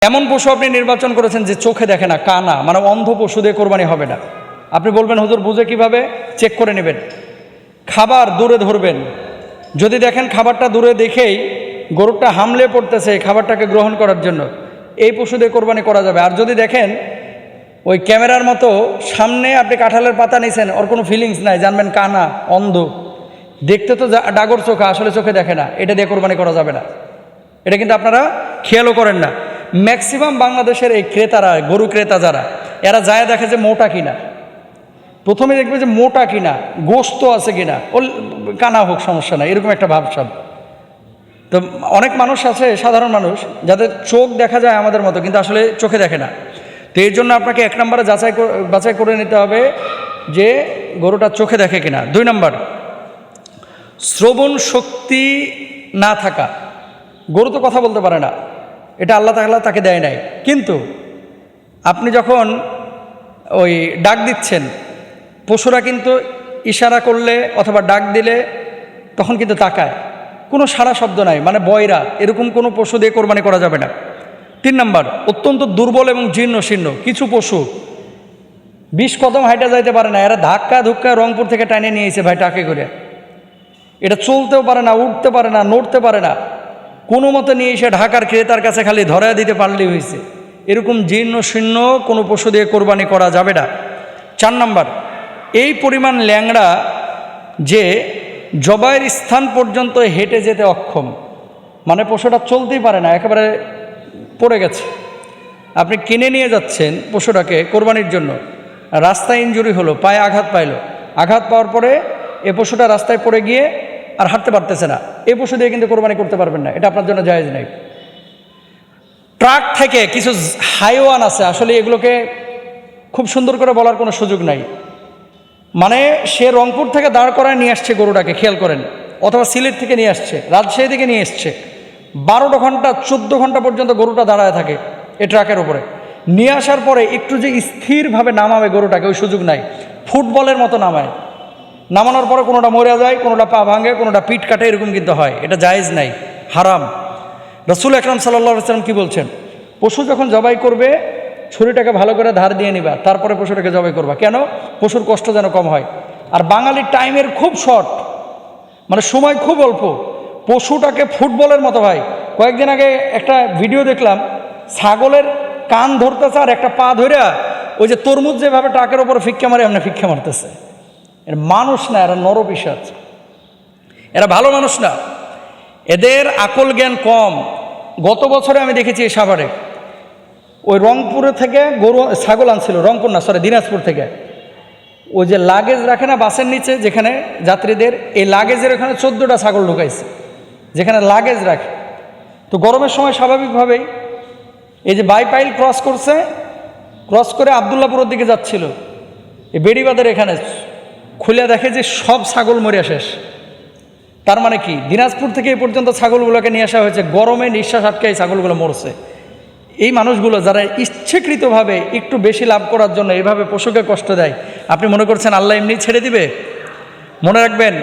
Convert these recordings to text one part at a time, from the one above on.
এমন পশু আপনি নির্বাচন করেছেন যে চোখে দেখে না, কানা, মানে অন্ধ পশু দিয়ে কোরবানি হবে না। আপনি বলবেন হুজুর বুঝে কিভাবে? চেক করে নেবেন। খাবার দূরে ধরবেন, যদি দেখেন খাবারটা দূরে দেখেই গরুটা হামলে পড়তেছে খাবারটাকে গ্রহণ করার জন্য, এই পশু দিয়ে কোরবানি করা যাবে। আর যদি দেখেন ওই ক্যামেরার মতো সামনে আপনি কাঁঠালের পাতা নিয়েছেন, ওর কোনো ফিলিংস নাই, জানবেন কানা, অন্ধ, দেখতে তো ডাগর চোখা, আসলে চোখে দেখে না, এটা দিয়ে কোরবানি করা যাবে না। এটা কিন্তু আপনারা খেয়ালও করেন না। ম্যাক্সিমাম বাংলাদেশের এই ক্রেতারা, গরু ক্রেতা যারা, এরা যায় দেখে যে মোটা কিনা, প্রথমে দেখবে যে মোটা কিনা, গোস্ত আছে কিনা, ও কানা হোক সমস্যা নাই, এরকম একটা ভাবসাব। তো অনেক মানুষ আছে, সাধারণ মানুষ, যাদের চোখ দেখা যায় আমাদের মতো, কিন্তু আসলে চোখে দেখে না। তো এর জন্য আপনাকে এক নম্বরে বাছাই করে নিতে হবে যে গরুটা চোখে দেখে কিনা। 2 নম্বর, শ্রবণ শক্তি না থাকা। গরু তো কথা বলতে পারে না, এটা আল্লাহ তাআলা তাকে দেয় নাই, কিন্তু আপনি যখন ওই ডাক দিচ্ছেন, পশুরা কিন্তু ইশারা করলে অথবা ডাক দিলে তখন কিন্তু তাকায়, কোনো সারা শব্দ নাই, মানে বয়রা, এরকম কোনো পশু দিয়ে কোরবানি করা যাবে না। 3 নম্বর, অত্যন্ত দুর্বল এবং জীর্ণ শীর্ণ কিছু পশু 20 কদম হাইটা যাইতে পারে না, এরা ধাক্কা ধুক্কা রংপুর থেকে টাইনে নিয়েছে ভাই টাকে করে, এটা চলতেও পারে না, উঠতে পারে না, নড়তে পারে না, কোনো মতে নিয়ে এসে ঢাকার ক্রেতার কাছে খালি ধরা দিতে পারলেই হয়েছে। এরকম জীর্ণ শীর্ণ কোনো পশু দিয়ে কোরবানি করা যাবে না। 4 নম্বর, এই পরিমাণ ল্যাংড়া যে জবাইয়ের স্থান পর্যন্ত হেঁটে যেতে অক্ষম, মানে পশুটা চলতেই পারে না, একেবারে পড়ে গেছে। আপনি কিনে নিয়ে যাচ্ছেন পশুটাকে কোরবানির জন্য, রাস্তায় ইনজুরি হলো, পায়ে আঘাত পাইল, আঘাত পাওয়ার পরে এ পশুটা রাস্তায় পড়ে গিয়ে আর হাঁটতে পারতেছে না, এই পশু দিয়ে কিন্তু কোরবানি করতে পারবেন না, এটা আপনার জন্য জায়েজ নেই। ট্রাক থেকে কিছু হাইওয়ান আছে, আসলে এগুলোকে খুব সুন্দর করে বলার কোনো সুযোগ নাই, মানে সে রংপুর থেকে দাঁড় করায় নিয়ে আসছে গরুটাকে, খেয়াল করেন, অথবা সিলেট থেকে নিয়ে আসছে, রাজশাহী থেকে নিয়ে এসছে, 12 ঘন্টা 14 ঘন্টা পর্যন্ত গরুটা দাঁড়ায় থাকে এই ট্রাকের উপরে। নিয়ে আসার পরে একটু যে স্থিরভাবে নামাবে গরুটাকে, ওই সুযোগ নাই, ফুটবলের মতো নামায়, নামানোর পরে কোনোটা মরে যায়, কোনোটা পা ভাঙে, কোনোটা পিঠ কাটে, এরকম কিন্তু হয়, এটা জায়েজ নাই, হারাম। রাসূল আকরাম সাল্লাল্লাহু আলাইহি ওয়াসাল্লাম কি বলছেন? পশু যখন জবাই করবে ছুরিটাকে ভালো করে ধার দিয়ে নিবা, তারপরে পশুটাকে জবাই করবা। কেন? পশুর কষ্ট যেন কম হয়। আর বাঙালির টাইমের খুব শর্ট, মানে সময় খুব অল্প, পশুটাকে ফুটবলের মতো ভাই। কয়েকদিন আগে একটা ভিডিও দেখলাম, ছাগলের কান ধরতেছে আর একটা পা ধরে ওই যে তরমুজ যেভাবে ট্রাকের ওপরে ফিক্কা মারে এমনি ফিক্কা মারতেছে। এর মানুষ না, এরা নরপিশাচ, এরা ভালো মানুষ না, এদের আকল জ্ঞান কম। গত বছরে আমি দেখেছি এই সাভারে ওই রংপুরে থেকে ছাগল আনছিল, রংপুর না সরি দিনাজপুর থেকে, ওই যে লাগেজ রাখে না বাসের নিচে যেখানে যাত্রীদের, এই লাগেজের ওখানে 14টা ছাগল ঢুকাইছে যেখানে লাগেজ রাখে। তো গরমের সময় স্বাভাবিকভাবেই এই যে বাইপাইল ক্রস করছে, ক্রস করে আবদুল্লাপুরের দিকে যাচ্ছিল, এই বেড়িবাঁধের এখানে খুলে দেখে যে সব ছাগল মরে শেষ। তার মানে কি, দিনাজপুর থেকে এই পর্যন্ত ছাগলগুলোকে নিয়ে আসা হয়েছে, গরমে নিঃশ্বাস আটকে এই ছাগলগুলো মরছে। এই মানুষগুলো যারা ইচ্ছাকৃতভাবে একটু বেশি লাভ করার জন্য এভাবে পশুকে কষ্ট দেয়, আপনি মনে করছেন আল্লাহ এমনি ছেড়ে দিবে? মনে রাখবেন,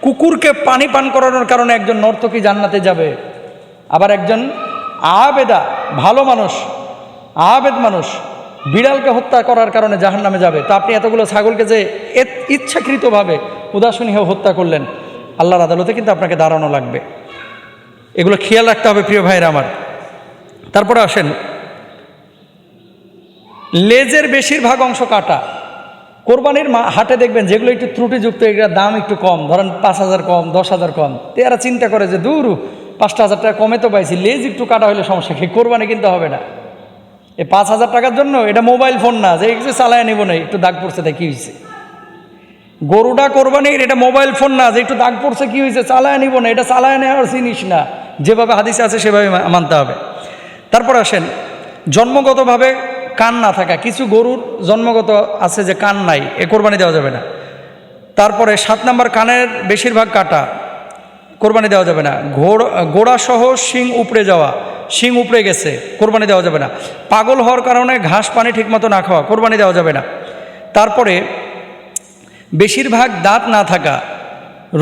কুকুরকে পানি পান করানোর কারণে একজন নর্তকী জান্নাতে যাবে, আবার একজন আবেদা ভালো মানুষ, আবেদ মানুষ বিড়ালকে হত্যা করার কারণে জাহান্নামে যাবে। তো আপনি এতগুলো ছাগলকে যে ইচ্ছাকৃতভাবে উদাসীন হত্যা করলেন, আল্লাহর আদালতে কিন্তু আপনাকে দাঁড়ানো লাগবে। এগুলো খেয়াল রাখতে হবে প্রিয় ভাইরা আমার। তারপরে আসেন, লেজের বেশিরভাগ অংশ কাটা। কোরবানির হাটে দেখবেন যেগুলো একটু ত্রুটিযুক্ত, এগুলোর দাম একটু কম, ধরেন 5,000 কম, 10,000 কম, তো এরা চিন্তা করে যে দূর 5,000 টাকা কমে তো পাইছি, লেজ একটু কাটা হলে সমস্যা কি, কোরবানি কিনতে হবে না। এই 5,000 টাকার জন্য এটা মোবাইল ফোন না যে একটু চালায় নিব না, একটু দাগ পড়ছে তাই কী হয়েছে। গরুটা কোরবানির, এটা মোবাইল ফোন না যে একটু দাগ পড়ছে কী হয়েছে, চালায় নিব না, এটা চালায় নেওয়ার জিনিস না, যেভাবে হাদিসে আছে সেভাবে মানতে হবে। তারপর আসেন, জন্মগতভাবে কান না থাকা। কিছু গরুর জন্মগত আছে যে কান নাই, এ কোরবানি দেওয়া যাবে না। তারপরে 7 নম্বর, কানের বেশিরভাগ কাটা, কোরবানি দেওয়া যাবে না। গোড়াসহ শিং উপড়ে যাওয়া, শিং উপড়ে গেছে, কোরবানি দেওয়া যাবে না। পাগল হওয়ার কারণে ঘাস পানি ঠিকমতো না খাওয়া, কোরবানি দেওয়া যাবে না। তারপরে বেশিরভাগ দাঁত না থাকা,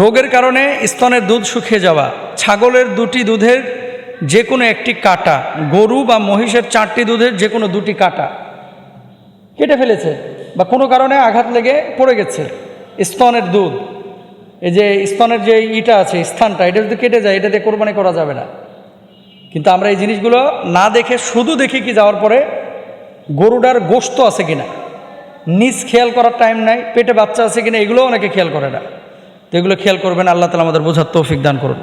রোগের কারণে স্তনের দুধ শুকিয়ে যাওয়া, ছাগলের দুটি দুধের যে কোনো একটি কাঁটা, গরু বা মহিষের 4টি দুধের যে কোনো 2টি কাঁটা কেটে ফেলেছে বা কোনো কারণে আঘাত লেগে পড়ে গেছে, স্তনের দুধ, এই যে স্তনের যে ইটা আছে স্থানটা, এটা যদি কেটে যায়, এটা দিয়ে কোরবানি করা যাবে না। কিন্তু আমরা এই জিনিসগুলো না দেখে শুধু দেখি কি যাওয়ার পরে গরুটার গোশত আছে কিনা, নিজ খেয়াল করার টাইম নাই, পেটে বাচ্চা আছে কিনা, এগুলোও অনেকে খেয়াল করে না। তো এগুলো খেয়াল করবেন। আল্লাহ তাআলা আমাদের বোঝার তৌফিক দান করুন।